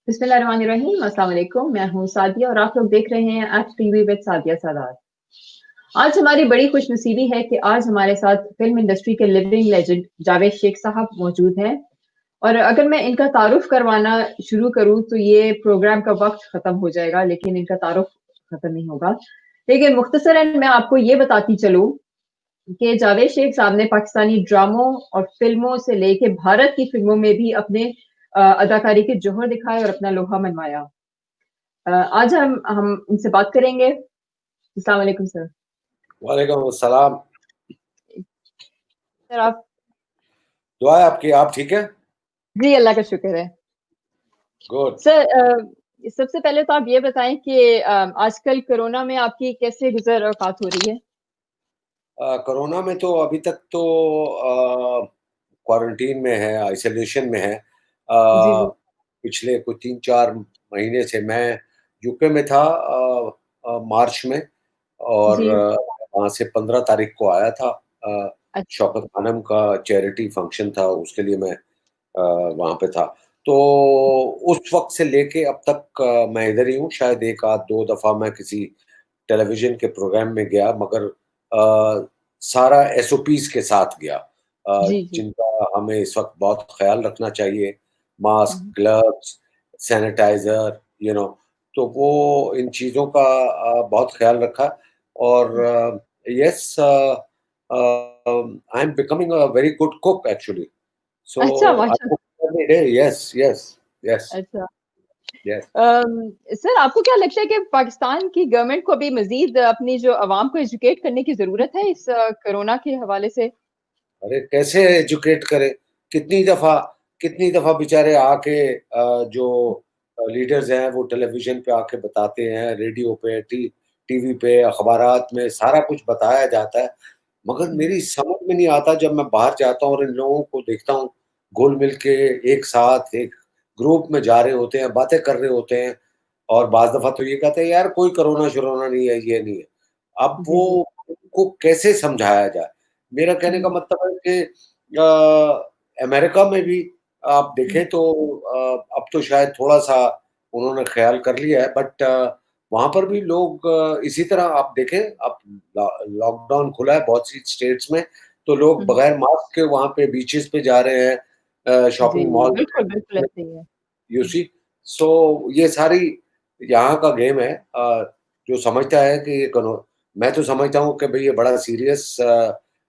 बिस्मिल्लाहिर्रहमानिर्रहीम। अस्सलाम वालेकुम। मैं हूँ सादिया और आप लोग देख रहे हैं act TV with Sadia Sadat. आज हमारी बड़ी खुशनसीबी है कि आज हमारे साथ फिल्म इंडस्ट्री के लिविंग लेजेंड जावेद शेख साहब मौजूद हैं। और अगर मैं इनका तारुफ करवाना शुरू करूँ तो ये प्रोग्राम का वक्त खत्म हो जाएगा, लेकिन इनका तारुफ खत्म नहीं होगा। लेकिन मुख्तसरन मैं आपको ये बताती चलूँ कि जावेद शेख साहब ने पाकिस्तानी ड्रामों और फिल्मों से लेके भारत की फिल्मों में भी अपने अदाकारी के जौहर दिखाए और अपना लोहा मनवाया। आज हम इनसे बात करेंगे। अस्सलाम वालेकुम सर। वालेकुम अस्सलाम। सर आप दुआ है आपकी, आप ठीक है? जी, अल्लाह का शुक्र है। गुड। सर सबसे पहले तो आप ये बताएं कि आजकल कोरोना में आपकी कैसे गुजर औकात हो रही है? कोरोना में तो अभी तक तो क्वारंटीन में है, आइसोलेशन में है। जी, जी। पिछले कुछ 3-4 महीने से मैं यूके में था, मार्च में, और जी। वहाँ से 15 तारीख को आया था। अच्छा। शौकत खानम का चैरिटी फंक्शन था, उसके लिए मैं वहाँ पे था। तो उस वक़्त से लेके अब तक मैं इधर ही हूँ। शायद 1 आध 2 दफ़ा मैं किसी टेलीविज़न के प्रोग्राम में गया, मगर सारा एसओपीज़ के साथ गया, जी, जी। जिनका हमें इस वक़्त बहुत ख़्याल रखना चाहिए। मास्क, हुँ। ग्लव्स, सैनिटाइज़र, तो वो इन चीज़ों का बहुत ख़्याल रखा। और yes, I am becoming a very good cook actually. So अच्छा, I माशा cook every day. Yes, yes, yes, अच्छा। yes. सर आपको क्या लगता है कि पाकिस्तान की गवर्नमेंट को अभी मज़ीद अपनी जो अवाम को एजुकेट करने की ज़रूरत है इस कोरोना के हवाले से? अरे कैसे एजुकेट करें? कितनी दफ़ा कितनी दफ़ा बेचारे आके जो लीडर्स हैं वो टेलीविज़न पे आके बताते हैं, रेडियो पे, टीवी पे, अखबारात में सारा कुछ बताया जाता है। मगर हुँ, मेरी समझ में नहीं आता जब मैं बाहर जाता हूँ और इन लोगों को देखता हूँ, घुल-मिल के एक साथ एक ग्रुप में जा रहे होते हैं, बातें कर रहे होते हैं, और बाज़ दफ़ा तो ये कहते हैं यार कोई कोरोना-शोरोना नहीं है, ये नहीं है। अब जी, वो जी। उनको कैसे समझाया जाए? मेरा कहने का हुँ, मतलब है कि अमेरिका में भी आप हुँ, देखें तो अब तो शायद थोड़ा-सा उन्होंने ख़्याल कर लिया है, बट वहाँ पर भी लोग इसी तरह आप देखें, अब लॉकडाउन खुला है बहुत सी स्टेट्स में, तो लोग हुँ। बगैर मास्क के वहाँ पे बीचेज़ पे जा रहे हैं, जी, शॉपिंग मॉल बिल्कुल, बिल्कुल ऐसे ही है। यू हुँ, सी। सो ये सारी यहाँ का गेम है। जो समझता है कि ये करो, मैं तो समझता हूँ कि भई ये बड़ा सीरियस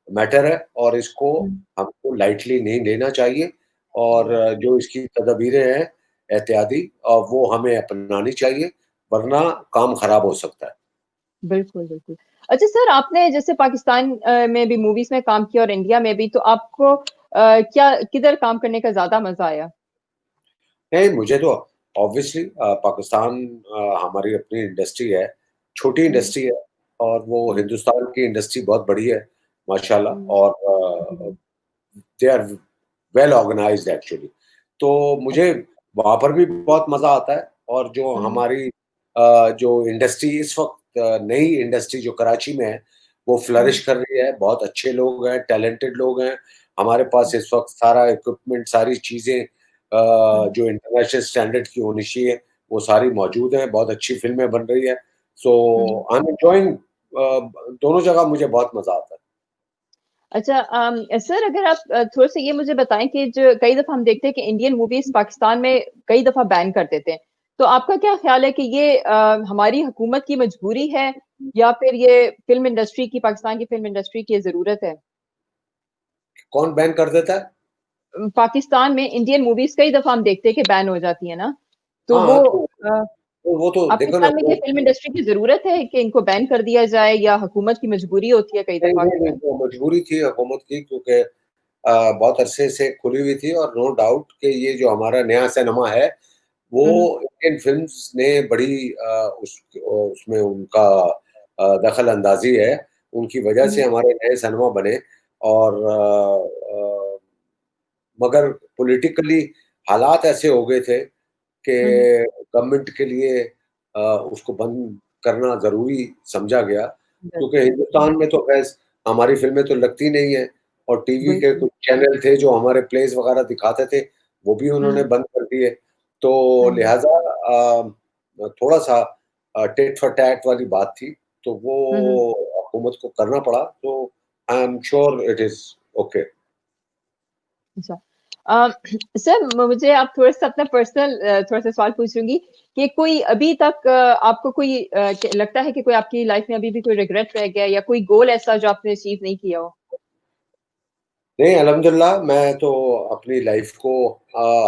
मैटर है और इसको हुँ, हमको लाइटली नहीं लेना चाहिए, और जी। जो इसकी तदबीरें हैं एहतियाती, वो हमें अपनानी चाहिए, वरना काम खराब हो सकता है। बिल्कुल, बिल्कुल। अच्छा सर आपने जैसे पाकिस्तान में भी मूवीज़ में काम किया और इंडिया में भी, तो आपको क्या किधर काम करने का ज़्यादा मज़ा आया? नहीं, मुझे तो ऑब्वियसली पाकिस्तान हमारी अपनी इंडस्ट्री है, छोटी हुँ, इंडस्ट्री है, और वो हुँ, हिंदुस्तान की इंडस्ट्री बहुत बड़ी है माशाल्लाह, हुँ। और जी, जी। They are well organised actually. तो मुझे अच्छा। वहाँ पर भी बहुत मज़ा आता है, और जो हुँ, हमारी जो इंडस्ट्री इस वक़्त नई इंडस्ट्री जो कराची में है, वो हुँ, फ्लरिश कर रही है, बहुत अच्छे लोग हैं, टैलेंटेड लोग हैं। हमारे पास हुँ, इस वक़्त सारा इक्विपमेंट, सारी चीज़ें हुँ। जो इंटरनेशनल स्टैंडर्ड की होनी चाहिए, वो सारी मौजूद हैं, बहुत अच्छी फ़िल्में बन रही हैं। सो हुँ, हुँ। आई एम एन्जॉयिंग, दोनों जगह मुझे बहुत मज़ा आता है। अच्छा सर अगर आप थोड़ा-सा ये मुझे बताएँ कि जो कई दफ़ा हम देखते हैं कि इंडियन मूवीज़ पाकिस्तान में कई दफ़ा बैन कर देते हैं। तो आपका क्या ख़्याल है कि ये हमारी हुकूमत की मजबूरी है या फिर ये फ़िल्म इंडस्ट्री की पाकिस्तान की फ़िल्म इंडस्ट्री की ज़रूरत है? कौन बैन कर देता है? पाकिस्तान में इंडियन मूवीज़ कई दफ़ा हम देखते हैं कि बैन हो जाती है ना, तो हाँ, वो हाँ, तो अ, वो तो आपके देखो ना, ख़्याल में ये वो फ़िल्म इंडस्ट्री की ज़रूरत है कि इनको बैन कर दिया जाए या हुकूमत की मजबूरी होती है कई नहीं, दफ़ा नहीं, कि नहीं, बैन? वो मजबूरी थी हुकूमत की, क्योंकि बहुत अरसे से खुली हुई थी, और नो डाउट कि ये जो हमारा नया सिनेमा है, वो हुँ, हुँ, इंडियन फ़िल्म्स ने बड़ी उसमें उनका दखल अंदाज़ी है, उनकी वजह से हुँ, हमारे नए सिनेमा बने, और मगर पॉलिटिकली हालात ऐसे हो गए थे कि हुँ, हुँ, गवर्नमेंट के लिए उसको बंद करना ज़रूरी समझा गया, क्योंकि ज़रूरी है। हिंदुस्तान में तो ख़ैर हमारी फ़िल्में तो लगती नहीं हैं, और टीवी के बिल्कुल। कुछ चैनल थे जो हमारे प्लेज़ वग़ैरह दिखाते थे, वो भी हुँ, उन्होंने हुँ, बंद कर दिए। तो हाँ जी। लिहाजा थोड़ा सा टिट फॉर टैट वाली बात थी, तो वो हुँ, हुँ। हुकूमत को करना पड़ा, तो I am sure it is okay. अच्छा। अ, सर मुझे आप थोड़ा-सा अपना पर्सनल थोड़ा-सा सवाल पूछूँगी कि कोई अभी तक आपको कोई लगता है कि कोई आपकी लाइफ़ में अभी भी कोई रिग्रेट रह गया या कोई गोल ऐसा जो आपने अचीव नहीं किया हो? नहीं, अल्हम्दुलिल्लाह मैं तो अपनी लाइफ़ को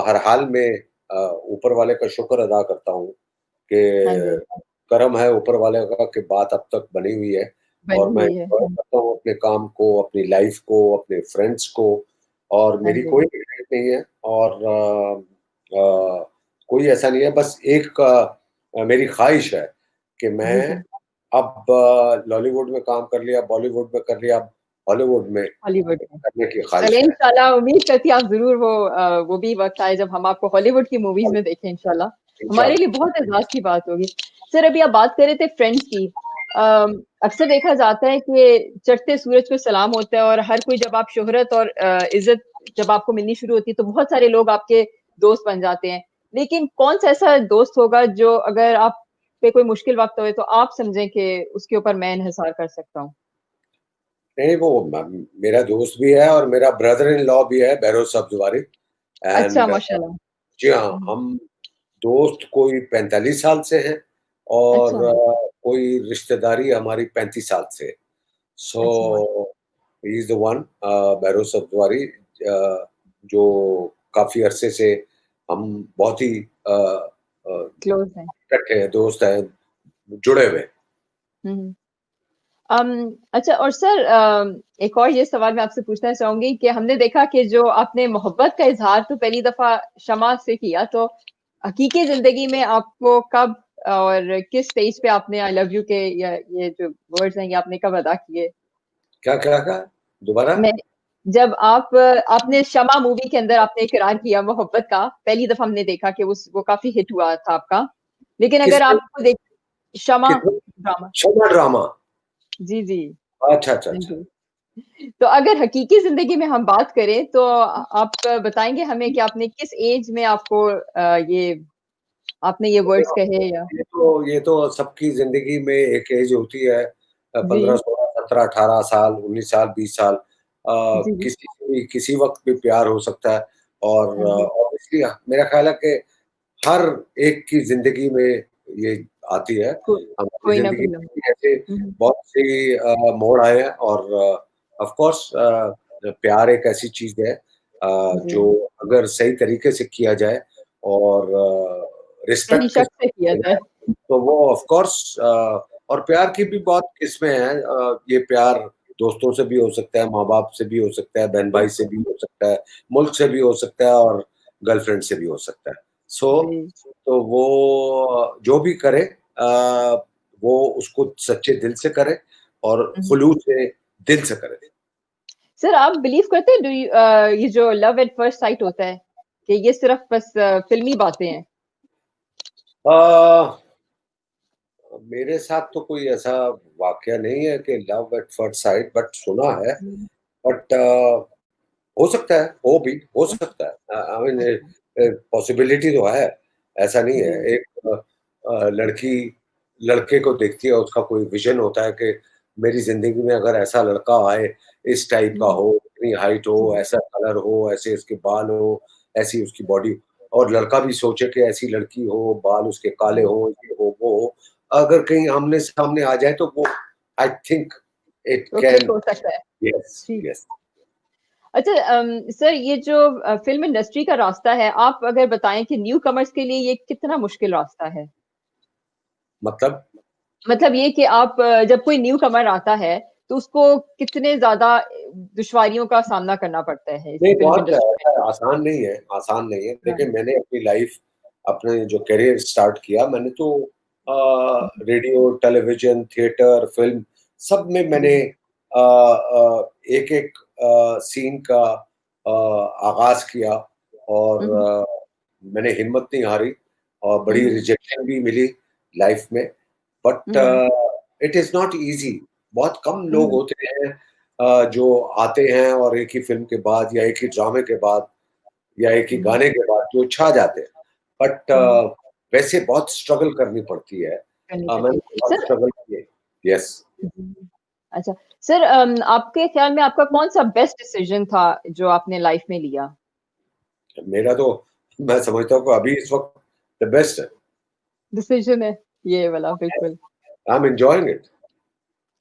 हर हाल में ऊपर वाले का शुक्र अदा करता हूँ कि हाँ जी, करम है ऊपर वाले का कि बात अब तक बनी हुई है और बनी मैं हुई है। एन्जॉय करता हूँ अपने काम को, अपनी लाइफ़ को, अपने फ्रेंड्स को और हाँ मेरी जी। कोई रिग्रेट नहीं है और कोई ऐसा नहीं है, बस एक मेरी ख़्वाहिश है कि जी, मैं जी। अब लॉलीवुड में काम कर लिया, बॉलीवुड में कर लिया, अब हॉलीवुड में हॉलीवुड में। करने की चलिए ख़्वाहिश है। इंशाल्लाह उम्मीद करती हूँ आप ज़रूर वो भी वक़्त आए जब हम आपको हॉलीवुड की मूवीज़ में देखें इंशाल्लाह। हमारे लिए इंशाअल्लाह। बहुत एज़ाज़ की बात होगी। सर अभी आप बात कर रहे थे फ्रेंड्स की। अक्सर देखा जाता है कि चढ़ते सूरज को सलाम होता है और हर कोई जब आप शोहरत और इज़्ज़त जब आपको मिलनी शुरू होती है तो बहुत सारे लोग आपके दोस्त बन जाते हैं। लेकिन कौन-सा ऐसा दोस्त होगा जो अगर आप पे कोई मुश्किल वक़्त होए तो आप समझें कि उसके ऊपर मैं इन्हिसार कर सकता हूँ? नहीं, वो मेरा दोस्त भी है और मेरा ब्रदर इन लॉ भी है बहरोज़ सब्ज़वारी अच्छा एंड माशाल्लाह। जी हाँ, हुँ, हम दोस्त कोई 45 साल से हैं और अच्छा, कोई रिश्तेदारी हमारी 35 साल से है। सो अच्छा। He is the one बहरोज़ Sabzwari जो काफ़ी अरसे से हम बहुत ही क्लोज़ हैं। इकट्ठे हैं, दोस्त हैं, जुड़े हुए हैं। हुँ, हुँ। अच्छा और सर एक और ये सवाल मैं आपसे पूछना चाहूँगी कि हमने देखा कि जो आपने मोहब्बत का इज़हार तो पहली दफ़ा शमा से किया, तो हकीकी ज़िंदगी में आपको कब और किस स्टेज पे आपने आई लव यू के या ये जो वर्ड्स हैं, ये आपने कब अदा किए? क्या कहा? दोबारा? मैं जब आपने शमा मूवी के अंदर आपने इकरार किया मोहब्बत का, पहली दफ़ा हमने देखा कि वो काफ़ी हिट हुआ था आपका। लेकिन अगर किसमें? आपको देख शमा किसमें? ड्रामा क्षमा ड्रामा। जी, जी। अच्छा, अच्छा, हाँ अच्छा। जी। तो अगर हकीकी ज़िंदगी में हम बात करें तो आप बताएँगे हमें कि आपने किस ऐज में ये आपने ये वर्ड्स कहे या ये तो सबकी ज़िंदगी में एक एज होती है 15, जी, 16, 17, 18 साल, 19 साल, 20 साल जी, जी। किसी से भी किसी वक़्त भी प्यार हो सकता है और हाँ जी। ऑब्वियसली मेरा ख़्याल है कि हर एक की ज़िंदगी में ये आती है। को हमारी कोई ना ज़िंदगी कोई में लम्हा। भी ऐसे हुँ, हुँ। बहुत सी मोड़ आए हैं और ऑफ़ कोर्स प्यार एक ऐसी चीज़ है जी। जो अगर सही तरीके से किया जाए और सही रिस्पेक्ट के शख्स से साथ किया किया जाए। जाए, तो वो ऑफ़ कोर्स और प्यार की भी बहुत किस्में हैं ये प्यार दोस्तों से भी हो सकता है, माँ-बाप से भी हो सकता है, बहन-भाई से बिल्कुल, भी हो सकता है, मुल्क से भी हो सकता है और गर्लफ्रेंड से भी हो सकता है। सो जी। तो वो जो भी करे वो उसको सच्चे दिल से करे और हुँ, हुँ। खुलूस से दिल से करे। सर आप बिलीव करते हैं ये जो लव एट फर्स्ट साइट होता है, कि ये सिर्फ़ बस फ़िल्मी बातें हैं? अ, मेरे साथ तो कोई ऐसा वाक़या नहीं है कि love at first sight but सुना है, हुँ। बट हो सकता है, हो हुँ, सकता है। आई मीन अच्छा। पॉसिबिलिटी तो है, ऐसा नहीं है। जी। एक लड़की लड़के को देखती है, उसका कोई विज़न होता है कि मेरी ज़िंदगी में अगर ऐसा लड़का आए, इस टाइप हुँ, का हुँ। हो, इतनी हाइट जी, हो, जी। ऐसा कलर हो, ऐसे इसके बाल हो, ऐसी उसकी बॉडी और लड़का भी सोचे कि ऐसी लड़की हो, बाल उसके काले जी। हों, ये हो, वो हो। अगर कहीं आमने-सामने आ जाए तो वो आई थिंक इट तो क्लिक कैन हो सकता है। यस, जी। यस। अच्छा सर ये जो फ़िल्म इंडस्ट्री का रास्ता है, आप अगर बताएँ कि न्यू कमर्स के लिए ये कितना मुश्किल रास्ता है? मतलब मतलब ये कि आप जब कोई न्यू कमर आता है, तो उसको कितने ज़्यादा दुश्वारियों का सामना करना पड़ता है इस नहीं, फ़िल्म बहुत इंडस्ट्री में? आसान नहीं है। हाँ। देखिए मैंने अपनी लाइफ़ अपने जो करियर स्टार्ट किया मैंने तो रेडियो, टेलीविज़न, थिएटर, फ़िल्म सब में जी, मैंने जी। एक-एक सीन का आगाज़ किया और हुँ, हुँ। मैंने हिम्मत नहीं हारी और हुँ, बड़ी हुँ। रिजेक्शन भी मिली लाइफ़ में। But hmm, hmm. It is not easy बहुत कम हुँ, लोग हुँ। होते हैं जो आते हैं और एक ही फ़िल्म के बाद या एक ही ड्रामे के बाद या एक ही हुँ, हुँ। गाने के बाद जो छा जाते हैं। बट वैसे बहुत स्ट्रगल करनी पड़ती है। करनी मैंने पड़ती है। बहुत सर स्ट्रगल किए। यस। अच्छा, सर आपके ख़्याल में आपका कौन-सा बेस्ट डिसीज़न था जो आपने लाइफ़ में लिया? मेरा तो मैं समझता हूँ कि अभी इस वक़्त द बेस्ट है। डिसीज़न है ये वाला बिल्कुल। I am enjoying it.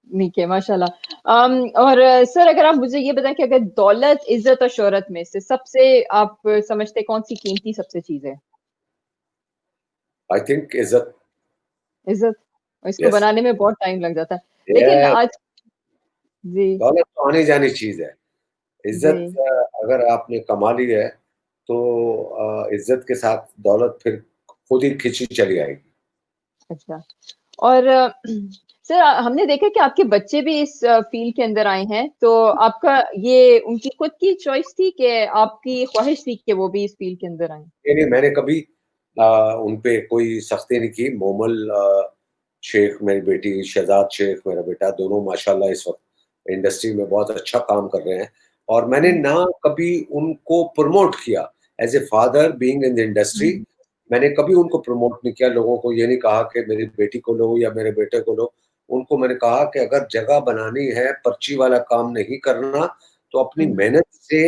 ठीक है, माशाल्लाह। और सर अगर आप मुझे ये बताएँ कि अगर दौलत, इज़्ज़त और शोहरत में से सबसे आप समझते हैं कौन-सी कीमती सबसे चीज़ है? आई थिंक इज़्ज़त। इज़्ज़त, और इसको यस। बनाने में बहुत टाइम लग जाता है। लेकिन ये आज जी, दौलत तो आनी-जानी चीज़ है। जी, इज़्ज़त अगर आपने कमा ली है, तो इज़्ज़त के साथ दौलत फिर खुद ही खींची चली आएगी। अच्छा। और सर हमने देखा कि आपके बच्चे भी इस फ़ील्ड के अंदर आए हैं, तो आपका ये उनकी खुद की चॉइस थी कि आपकी ख़्वाहिश थी कि वो भी इस फ़ील्ड के अंदर आएँ? नहीं, नहीं, मैंने कभी उन पे कोई सख्ती नहीं की। मोमल शेख मेरी बेटी, शहज़ाद शेख मेरा बेटा, दोनों माशाल्लाह इस वक़्त इंडस्ट्री में बहुत अच्छा काम कर रहे हैं और मैंने हुँ, ना कभी उनको प्रमोट किया। As a father being in the industry, हुँ, मैंने कभी उनको प्रमोट नहीं किया, लोगों को ये नहीं कहा कि मेरी बेटी को लो या मेरे बेटे को लो। उनको मैंने कहा कि अगर जगह बनानी है, पर्ची वाला काम नहीं करना, तो अपनी हुँ, मेहनत से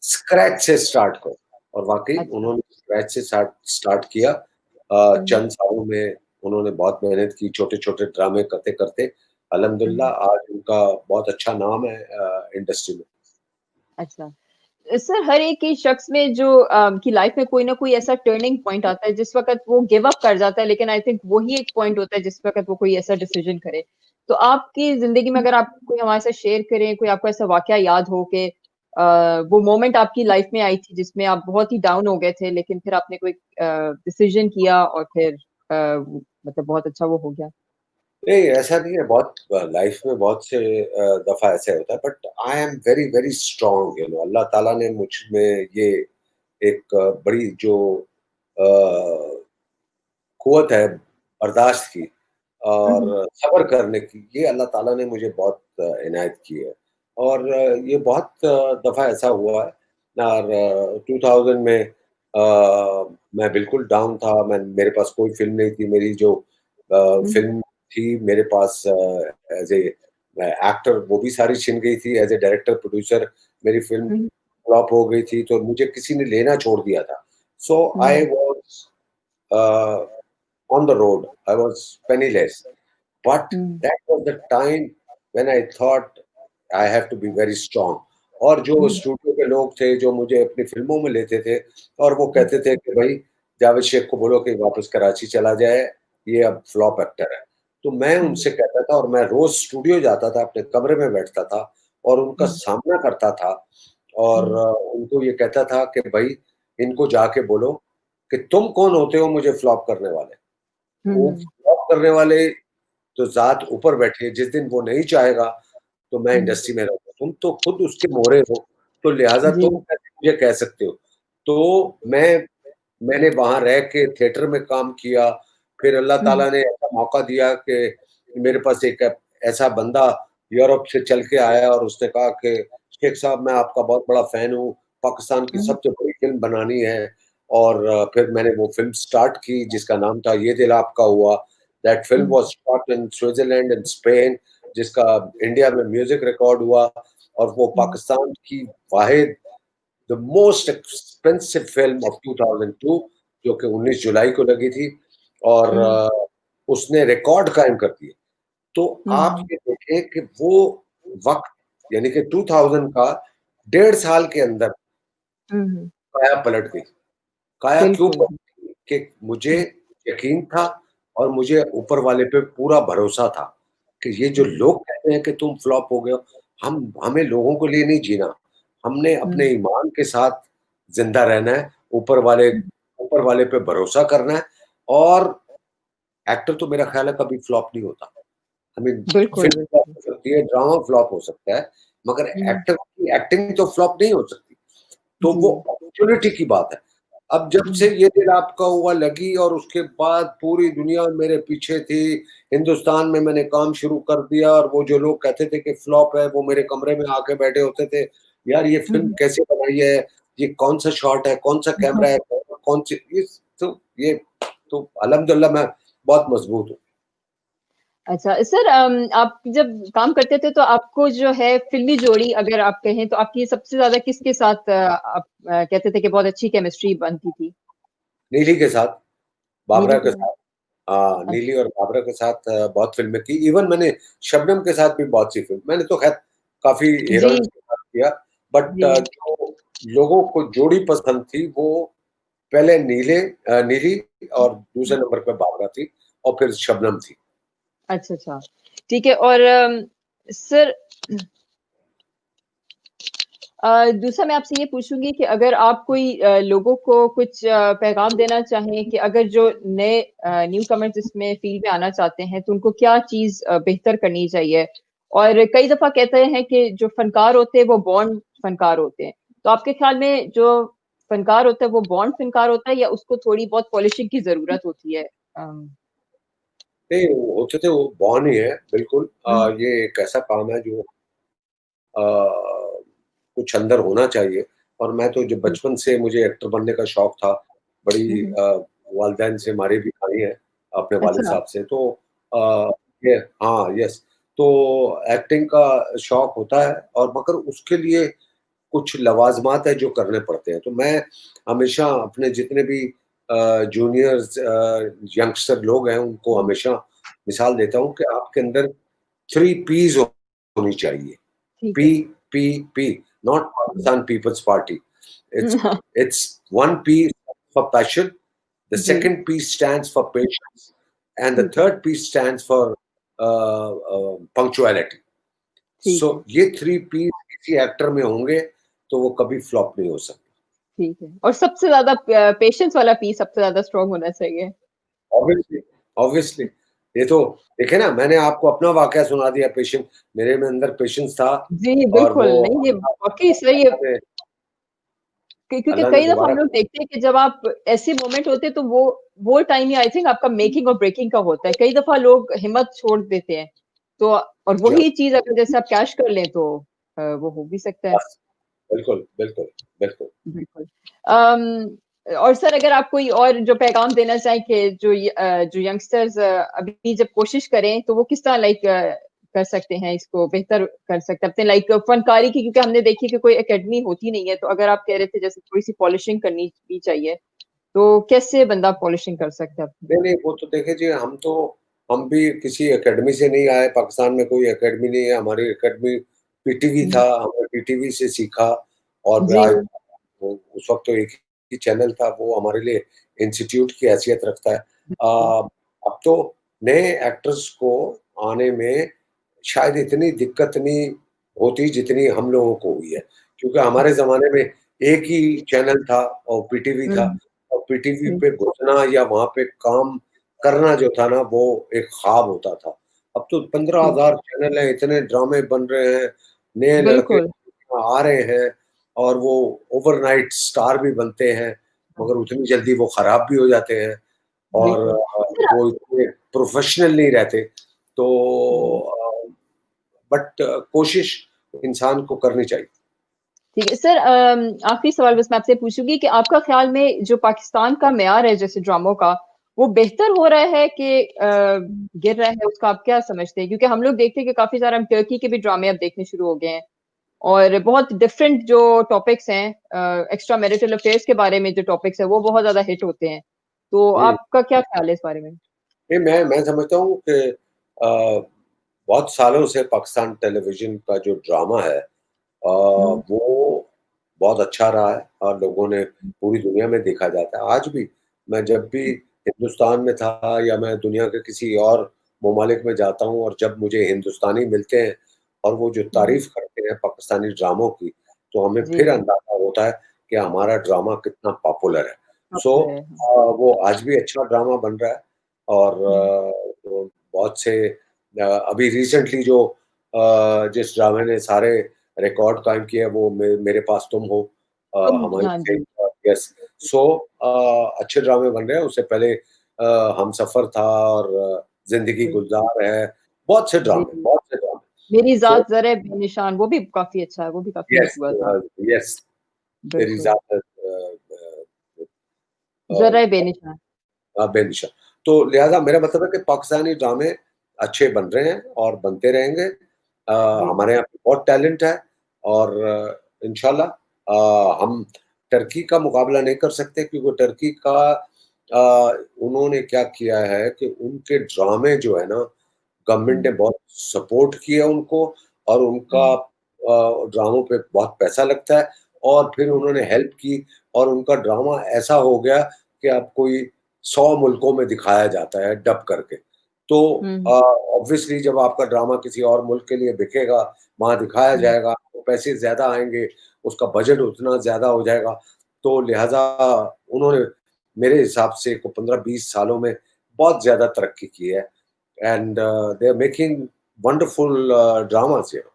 स्क्रैच से स्टार्ट करो। और वाक़ई अच्छा। उन्होंने स्क्रैच से स्टार्ट किया। हुँ, चंद सालों में उन्होंने बहुत मेहनत की, छोटे-छोटे ड्रामे करते-करते अल्हम्दुलिल्लाह हुँ, आज उनका बहुत अच्छा नाम है इंडस्ट्री में। अच्छा। सर हर एक ही शख्स में जो की लाइफ में कोई ना कोई ऐसा टर्निंग पॉइंट आता है जिस वक़्त वो गिव अप कर जाता है, लेकिन आई थिंक वही एक पॉइंट होता है जिस वक़्त वो कोई ऐसा डिसीजन करे। तो आपकी ज़िंदगी में अगर आप कोई हमारे साथ शेयर करें, कोई आपको ऐसा वाक़या याद हो कि वो मोमेंट आपकी लाइफ में आई थी जिसमें आप बहुत ही डाउन हो गए थे, लेकिन फिर आपने कोई डिसीजन किया और फिर मतलब बहुत अच्छा वो हो गया? नहीं, ऐसा नहीं है, बहुत लाइफ में बहुत से दफ़ा ऐसे होता है, but I am very, very strong, you know, अल्लाह ताला ने मुझ में ये एक बड़ी जो अ, क़ुव्वत है बर्दाश्त की हुँ, हुँ, और सब्र करने की, ये अल्लाह ताला ने मुझे बहुत इनायत की है। और ये बहुत दफ़ा ऐसा हुआ है और 2000 में मैं बिल्कुल डाउन था, मेरे पास कोई फ़िल्म नहीं थी, मेरी जो हुँ, फ़िल्म थी मेरे पास एज़ ए एक्टर वो भी सारी छिन गई थी, एज़ ए डायरेक्टर, प्रोड्यूसर मेरी फ़िल्म हुँ, फ्लॉप हो गई थी, तो मुझे किसी ने लेना छोड़ दिया था। So I um, was uh, on the road. I was penniless. But um, that was the time when I thought I have to be very strong. और जो हुँ, स्टूडियो के लोग थे, जो मुझे अपनी फ़िल्मों में लेते थे और वो हुँ, कहते थे कि भई जावेद शेख को बोलो कि वापस कराची चला जाए, ये अब फ्लॉप एक्टर है। तो मैं हुँ, उनसे कहता था और मैं रोज़ स्टूडियो जाता था, अपने कमरे में बैठता था और उनका हुँ, सामना करता था और हुँ, उनको ये कहता था कि भई इनको जाके बोलो कि तुम कौन होते हो मुझे फ्लॉप करने वाले? वो हुँ, फ्लॉप करने वाले तो ज़ात ऊपर बैठी है, जिस दिन वो नहीं चाहेगा, तो मैं हुँ, इंडस्ट्री में रहूँगा। तुम तो खुद उसके मोहरे हो, तो लिहाज़ा जी। तुम कैसे मुझे कह सकते हो? तो मैंने वहाँ रह के थिएटर में काम किया, फिर अल्लाह हुँ, ताला ने ऐसा मौका दिया कि मेरे पास एक ऐसा बंदा यूरोप से चल के आया और उसने कहा कि शेख साहब मैं आपका बहुत बड़ा फ़ैन हूँ, पाकिस्तान की हुँ, सबसे बड़ी फ़िल्म बनानी है और फिर मैंने वो फ़िल्म स्टार्ट की जिसका नाम था ये दिल आपका हुआ। That film um, was shot in Switzerland and Spain जिसका इंडिया में म्यूज़िक रिकॉर्ड हुआ और वो हुँ, पाकिस्तान की वाहिद the most expensive film of 2002 जो कि 19 जुलाई को लगी थी और हुँ, उसने रिकॉर्ड कायम कर दिए। तो आप हुँ, ये देखें कि वो वक़्त यानी कि 2000 का डेढ़ साल के अंदर हुँ, हुँ, काया पलट गई। काया क्यों बिल्कुल। पलटी कि मुझे हुँ, यकीन था और मुझे ऊपर वाले पे पूरा भरोसा था कि ये जो हुँ, लोग कहते हैं कि तुम फ्लॉप हो गए हो, हम हमें लोगों के लिए नहीं जीना। हमने अपने हुँ, ईमान के साथ ज़िंदा रहना है, हुँ, ऊपर वाले पे भरोसा करना है और एक्टर तो मेरा ख़्याल है कभी फ्लॉप नहीं होता। आई मीन बिल्कुल, फ़िल्म फ्लॉप बिल्कुल। हो सकती है, ड्रामा फ्लॉप हो सकता है, मगर हुँ, एक्टर की एक्टिंग तो फ्लॉप नहीं हो सकती। तो जी। वो अपॉर्च्युनिटी की बात है। अब जब से हुँ, ये दिल आपका हुआ लगी और उसके बाद पूरी दुनिया मेरे पीछे थी, हिंदुस्तान में मैंने काम शुरू कर दिया और वो जो लोग कहते थे कि फ्लॉप है, वो मेरे कमरे में आके बैठे होते थे, "यार ये फ़िल्म हुँ, कैसे बनाई है? ये कौन-सा शॉट है? कौन-सा कैमरा हुँ, है? कौन सी" इस तो ये तो अल्हम्दुलिल्लाह मैं बहुत मजबूत हूँ। अच्छा सर, आप जब काम करते थे तो आपको जो है फ़िल्मी जोड़ी अगर आप कहें तो आपकी सबसे ज़्यादा किसके साथ आप कहते थे कि बहुत अच्छी केमिस्ट्री बनती थी? नीली के साथ, बाबरा नीली के के साथ? साथ। हाँ, अच्छा, नीली और बाबरा के साथ बहुत फ़िल्में की। इवन मैंने शबनम के साथ भी बहुत सी फ़िल्म मैंने तो ख़ैर काफ़ी जी, हीरोइन्स के साथ किया, बट जी। जो लोगों को जोड़ी पसंद थी वो पहले नीली और दूसरे नंबर पे बाबरा थी और फिर शबनम थी। अच्छा, अच्छा। ठीक है और सर दूसरा मैं आपसे ये पूछूँगी कि अगर आप कोई लोगों को कुछ पैगाम देना चाहें कि अगर जो नए न्यू कमर्स इसमें फ़ील्ड में आना चाहते हैं, तो उनको क्या चीज़ बेहतर करनी चाहिए? और कई दफ़ा कहते हैं कि जो फ़नकार होते हैं, वो बॉर्न फ़नकार होते हैं। तो आपके ख़्याल में जो फ़नकार होता है, वो बॉर्न फ़नकार होता है या उसको थोड़ी बहुत पॉलिशिंग की ज़रूरत होती है? नहीं, वो होते थे वो बॉर्न ही है, बिल्कुल। हुँ, ये एक ऐसा काम है जो अ, कुछ अंदर होना चाहिए और मैं तो जब जी। बचपन से मुझे एक्टर बनने का शौक था, हुँ, बड़ी हुँ। वालिदैन से मारी भी खाई है अपने वालिद अच्छा, साहब से, तो अ, ये हाँ, यस। तो एक्टिंग का शौक होता है और मगर उसके लिए कुछ लवाज़मात है जो करने पड़ते हैं। तो मैं हमेशा अपने जितने भी जूनियर्स यंगस्टर लोग हैं उनको हुँ, हमेशा मिसाल देता हूँ कि आपके अंदर 3 पीज़ होनी चाहिए। ठीक P, है। P, P, not hmm, Pakistan People's Party. हुँ, हाँ, It's one P for passion, the ji, second P stands for patience, and the ठीक है, third P stands for punctuality. ठीक So है। ये 3 P किसी एक्टर में होंगे तो वो कभी फ्लॉप नहीं हो सकता। ठीक है और सबसे ज़्यादा पेशेंस वाला पीस सबसे ज़्यादा स्ट्रॉन्ग होना चाहिए। Obviously, obviously. ये तो देखिए ना मैंने आपको अपना वाकया सुना दिया पेशेंस मेरे में अंदर पेशेंस था जी, और बिल्कुल, वो नहीं ये वाक़ई सही है क्योंकि अल्लाह ने कई दफ़ा हम दोबारा लोग देखते हैं कि जब आप ऐसे मोमेंट होते हैं तो वो टाइम ही आई थिंक आपका मेकिंग और ब्रेकिंग का होता है। कई दफ़ा लोग हिम्मत छोड़ देते हैं। तो और जी हाँ, वही चीज़ अगर जैसे आप कैच कर लें तो वो हो भी सकता है। बस बिल्कुल, बिल्कुल, बिल्कुल। बिल्कुल। और सर अगर आप कोई और जो पैगाम देना चाहें कि जो यंगस्टर्स अभी जब कोशिश करें तो वो किस तरह कर सकते हैं इसको बेहतर कर सकते हैं अपने फनकारी की क्योंकि हमने देखी कि कोई एकेडमी होती नहीं है, तो अगर आप कह रहे थे जैसे थोड़ी-सी पॉलिशिंग करनी भी चाहिए, तो कैसे बंदा पॉलिशिंग कर सकता है अपनी? नहीं, नहीं, वो तो देखिए जी हम भी किसी अकेडमी से नहीं आए, पाकिस्तान में कोई अकेडमी नहीं है, हमारी अकेडमी पीटीवी हुँ, था, हमने पीटीवी से सीखा और जी, आज वो उस वक़्त तो एक ही चैनल था, वो हमारे लिए इंस्टीट्यूट की हैसियत रखता है। बिल्कुल। अब तो नए एक्टर्स को आने में शायद इतनी दिक्कत नहीं होती जितनी हम लोगों को हुई है, क्योंकि हमारे ज़माने में एक ही चैनल था और पीटीवी हुँ, था और पीटीवी हुँ, पे घुसना या वहाँ पे काम करना जो था ना, वो एक ख़्वाब होता था। अब तो ठीक, 15,000 चैनल हैं, इतने ड्रामे बन रहे हैं, नए लड़के बिल्कुल। आ रहे हैं और वो ओवरनाइट स्टार भी बनते हैं, मगर उतनी जल्दी वो खराब भी हो जाते हैं और बिल्कुल। सर वो इतने प्रोफ़ेशनल नहीं रहते। तो जी। बट कोशिश इंसान को करनी चाहिए। ठीक है। सर आखिरी सवाल बस मैं आपसे पूछूँगी कि आपका ख़्याल में जो पाकिस्तान का मेयार है जैसे ड्रामों का, वो बेहतर हो रहा है कि गिर रहा है, उसका आप क्या समझते हैं? क्योंकि हम लोग देखते हैं कि काफ़ी सारे हम टर्की के भी ड्रामे अब देखने शुरू हो गए हैं और बहुत डिफरेंट जो टॉपिक्स हैं एक्स्ट्रा मैरिटल अफेयर्स के बारे में जो टॉपिक्स हैं, वो बहुत ज़्यादा हिट होते हैं। तो हुँ। आपका क्या ख़्याल है इस बारे में? नहीं, मैं समझता हूँ कि बहुत सालों से पाकिस्तान टेलीविज़न का जो ड्रामा है हुँ, वो बहुत अच्छा रहा है और लोगों ने पूरी दुनिया में देखा जाता है। आज भी मैं जब भी हिंदुस्तान में था या मैं दुनिया के किसी और ममालिक में जाता हूँ और जब मुझे हिंदुस्तानी मिलते हैं और वो जो हुँ, तारीफ़ करते हैं पाकिस्तानी ड्रामों की, तो हमें जी, फिर अंदाज़ा होता है कि हमारा ड्रामा कितना पॉपुलर है। सो पॉपुलर है। हाँ। वो आज भी अच्छा ड्रामा बन रहा है और हुँ, तो बहुत से अभी रिसेंटली जो जिस ड्रामे ने सारे रिकॉर्ड कायम किया है वो मेरे पास तुम हो हमारी हाँ फिल्म जी। यस सो अच्छे ड्रामे बन रहे हैं उससे पहले हमसफ़र था और ज़िंदगी जी, गुलज़ार है, जी। बहुत से ड्रामे मेरी सो ज़ात ज़रा बेनिशान वो भी काफ़ी अच्छा है, वो भी काफ़ी हिट यस हुआ था। यस तेरी बिल्कुल, ज़ात ज़र्रा बेनिशा। बेनिशा। तो लिहाज़ा मेरा मतलब है कि पाकिस्तानी ड्रामे अच्छे बन रहे हैं और बनते रहेंगे। जी। हमारे यहाँ पे बहुत टैलेंट है और इंशाल्लाह हम टर्की का मुकाबला नहीं कर सकते क्योंकि टर्की का उन्होंने क्या किया है कि उनके ड्रामे जो है ना, गवर्नमेंट हुँ, ने बहुत सपोर्ट किया उनको और उनका हुँ, ड्रामों पे बहुत पैसा लगता है और फिर हुँ, उन्होंने हेल्प की और उनका ड्रामा ऐसा हो गया कि अब कोई 100 मुल्कों में दिखाया जाता है डब करके। तो हुँ, ऑब्वियसली जब आपका ड्रामा किसी और मुल्क के लिए बिकेगा, वहाँ दिखाया हुँ। जाएगा, तो पैसे ज़्यादा आएँगे, उसका बजट उतना ज़्यादा हो जाएगा। तो लिहाज़ा उन्होंने मेरे हिसाब से को 15-20 सालों में बहुत ज़्यादा तरक्की की है and they are making wonderful dramas here.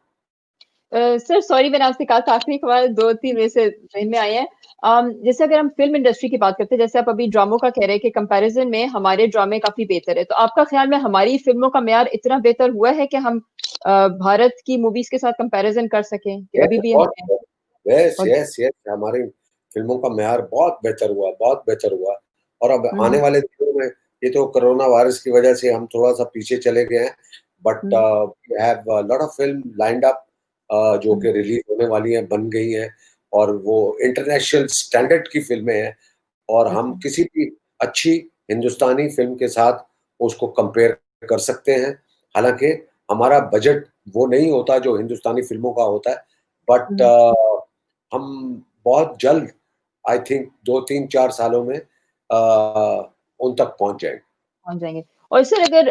Sir sorry मैंने आपसे कहा था आखिरी सवाल 2-3 में से ज़हन में आए हैं। जैसे अगर हम फ़िल्म इंडस्ट्री की बात करते हैं, जैसे आप अभी ड्रामों का कह रहे हैं कि कंपैरिज़न में हमारे ड्रामे काफ़ी बेहतर है। तो आपका ख़्याल में हमारी फ़िल्मों का मेयार इतना बेहतर हुआ है कि हम भारत की मूवीज़ के साथ कंपैरिज़न कर सकें कि यस, अभी भी बहुत हमें यस, और यस, यस हमारी फ़िल्मों का म्यार बहुत बेहतर हुआ, बहुत बेहतर हुआ और अब हुँ, आने हुँ, वाले दिनों में ये तो कोरोना वायरस की वजह से हम थोड़ा-सा पीछे चले गए हैं, but hmm, we have a lot of film lined up जो हुँ, कि रिलीज़ होने वाली हैं, बन गई हैं और वो इंटरनेशनल स्टैंडर्ड की फ़िल्में हैं और हम अच्छा। किसी भी अच्छी हिंदुस्तानी फ़िल्म के साथ उसको कंपेयर कर सकते हैं। हालाँकि हमारा बजट वो नहीं होता जो हिंदुस्तानी फ़िल्मों का होता है, बट हुँ, हम बहुत जल्द आई थिंक 2, 3, 4 सालों में उन तक पहुँच जाएँगे। पहुँच जाएँगे। और सर अगर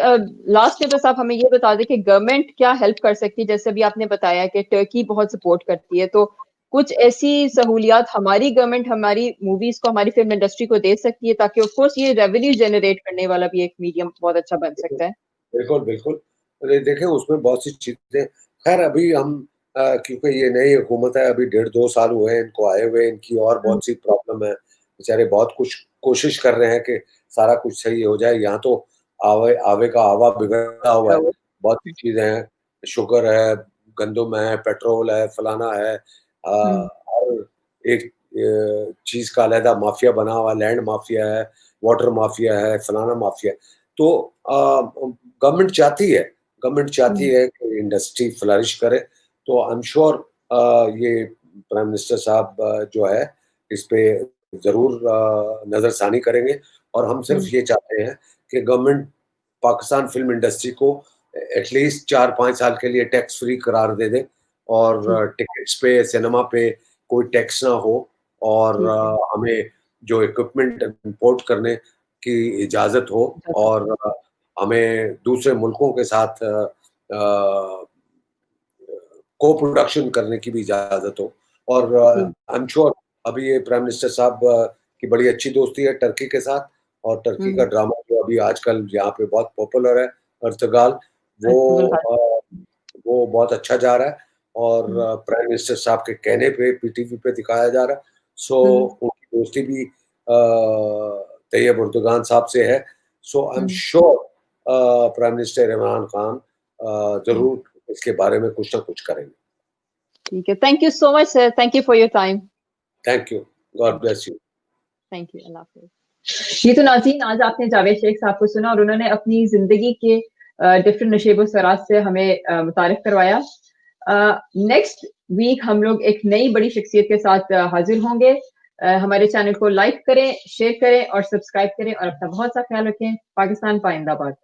लास्ट में बस आप हमें ये बता दें कि गवर्नमेंट क्या हेल्प कर सकती है? जैसे अभी आपने बताया कि टर्की बहुत सपोर्ट करती है, तो कुछ ऐसी सहूलियात हमारी गवर्नमेंट हमारी मूवीज़ को, हमारी फ़िल्म इंडस्ट्री को दे सकती है ताकि ऑफ़ कोर्स ये रेवेन्यू जनरेट करने वाला भी एक मीडियम बहुत अच्छा बन बिल्कुल, सकता है? बिल्कुल, बिल्कुल। अरे देखिए उसमें बहुत सी चीज़ें ख़ैर अभी हम क्योंकि ये नई हुकूमत है अभी 1.5-2 साल हुए हैं इनको आए हुए, इनकी और हुँ, बहुत सी प्रॉब्लम है। बेचारे बहुत कुछ कोशिश कर रहे हैं कि सारा कुछ सही हो जाए। यहाँ तो आवे आवे का आवा बिगड़ा हुआ है। बहुत सी चीज़ें हैं, शुगर है, गंदम है, पेट्रोल है, फलाना है हुँ, और एक चीज़ का अलहदा माफ़िया बना हुआ है, लैंड माफ़िया है, वाटर माफ़िया है, फलाना माफ़िया है। तो गवर्नमेंट चाहती हुँ, है कि इंडस्ट्री फ्लरिश करे, तो आई एम श्योर ये प्राइम मिनिस्टर साहब जो है, इस पे ज़रूर नज़रसानी करेंगे और हम हुँ, सिर्फ़ ये चाहते हैं कि गवर्नमेंट पाकिस्तान फ़िल्म इंडस्ट्री को एटलीस्ट 4-5 साल के लिए टैक्स फ्री करार दे दे ठीक, और टिकट्स पे, सिनेमा पे कोई टैक्स ना हो और ठीक है। हमें जो इक्विपमेंट इम्पोर्ट करने की इजाज़त हो और हमें दूसरे मुल्कों के साथ को-प्रोडक्शन करने की भी इजाज़त हो और जी, आई एम श्योर अभी ये प्राइम मिनिस्टर साहब की बड़ी अच्छी दोस्ती है टर्की के साथ और टर्की का हुँ, ड्रामा जो अभी आजकल यहाँ पे बहुत पॉपुलर है, अर्तुगाल वो अरतुगरुल खान। वो बहुत अच्छा जा रहा है और हुँ, प्राइम मिनिस्टर साहब के कहने पे पीटीवी पे दिखाया जा रहा है। सो हुँ, उनकी दोस्ती भी तैयब उर्दुगान साहब से है। So I am um, sure prime minister Imran Khan हुँ, ज़रूर इसके बारे में कुछ ना कुछ करेंगे। ठीक है। Thank you so much sir, thank you for your time. Thank you. God thank you, bless you. Thank you, अल्लाह हाफ़िज़। ये तो नाज़रीन आज आपने जावेद शेख साहब को सुना और उन्होंने अपनी ज़िंदगी के डिफरेंट नशेब-ओ-सरात से हमें मुतारिफ करवाया। नेक्स्ट वीक हम लोग एक नई बड़ी शख्सियत के साथ हाज़िर होंगे। हमारे चैनल को लाइक करें, शेयर करें और सब्सक्राइब करें और अपना बहुत-सा ख़्याल रखें। पाकिस्तान पाइंदाबाद।